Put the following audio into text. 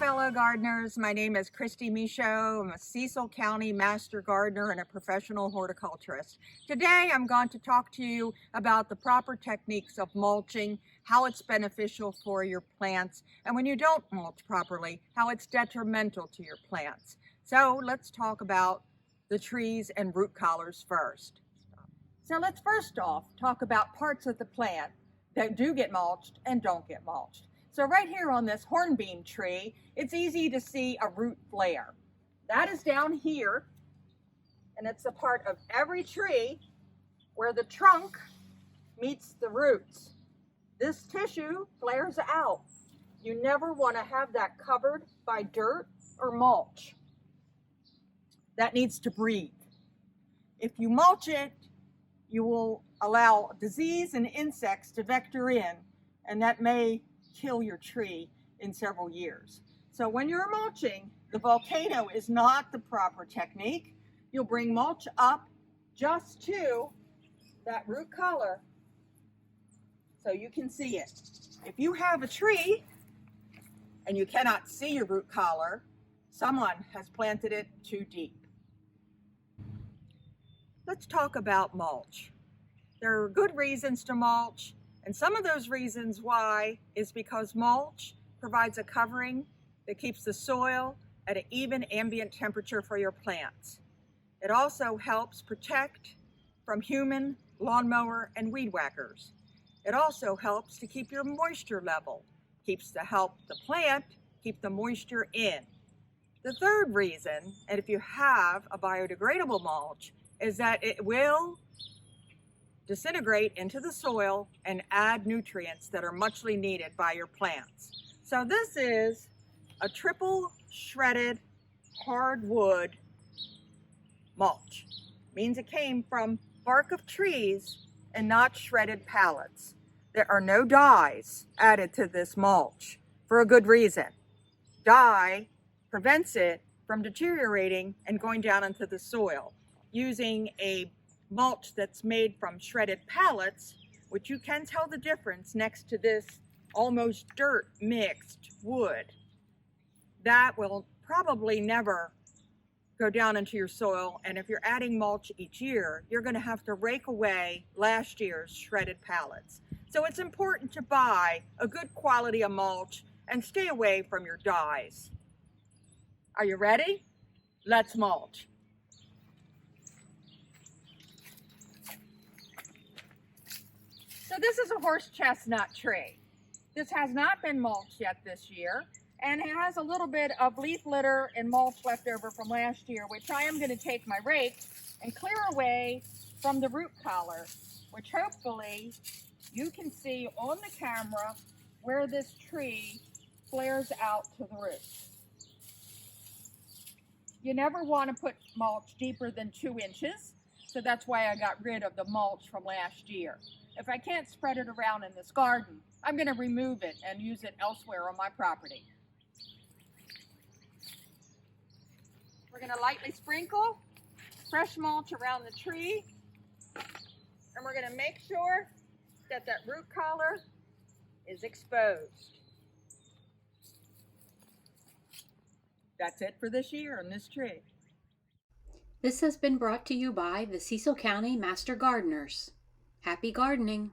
fellow gardeners. My name is Christy Michaud. I'm a Cecil County Master Gardener and a professional horticulturist. Today I'm going to talk to you about the proper techniques of mulching, how it's beneficial for your plants, and when you don't mulch properly, how it's detrimental to your plants. So let's talk about the trees and root collars first. So let's first off talk about parts of the plant that do get mulched and don't get mulched. So right here on this hornbeam tree, it's easy to see a root flare. That is down here, and it's a part of every tree where the trunk meets the roots. This tissue flares out. You never want to have that covered by dirt or mulch. That needs to breathe. If you mulch it, you will allow disease and insects to vector in, and that may kill your tree in several years. So when you're mulching, the volcano is not the proper technique. You'll bring mulch up just to that root collar so you can see it. If you have a tree and you cannot see your root collar, someone has planted it too deep. Let's talk about mulch. There are good reasons to mulch, and some of those reasons why is because mulch provides a covering that keeps the soil at an even ambient temperature for your plants. It also helps protect from human, lawnmower, and weed whackers. It also helps to keep your moisture level, keeps to help the plant keep the moisture in. The third reason, and if you have a biodegradable mulch, is that it will disintegrate into the soil and add nutrients that are muchly needed by your plants. So this is a triple shredded hardwood mulch. Means it came from bark of trees and not shredded pallets. There are no dyes added to this mulch for a good reason. Dye prevents it from deteriorating and going down into the soil. Using a mulch that's made from shredded pallets, which you can tell the difference next to this almost dirt mixed wood, that will probably never go down into your soil. And if you're adding mulch each year, you're going to have to rake away last year's shredded pallets. So it's important to buy a good quality of mulch and stay away from your dyes. Are you ready? Let's mulch. So this is a horse chestnut tree. This has not been mulched yet this year, and it has a little bit of leaf litter and mulch left over from last year, which I am going to take my rake and clear away from the root collar, which hopefully you can see on the camera where this tree flares out to the roots. You never want to put mulch deeper than 2 inches, so that's why I got rid of the mulch from last year. If I can't spread it around in this garden, I'm going to remove it and use it elsewhere on my property. We're going to lightly sprinkle fresh mulch around the tree, and we're going to make sure that that root collar is exposed. That's it for this year on this tree. This has been brought to you by the Cecil County Master Gardeners. Happy gardening!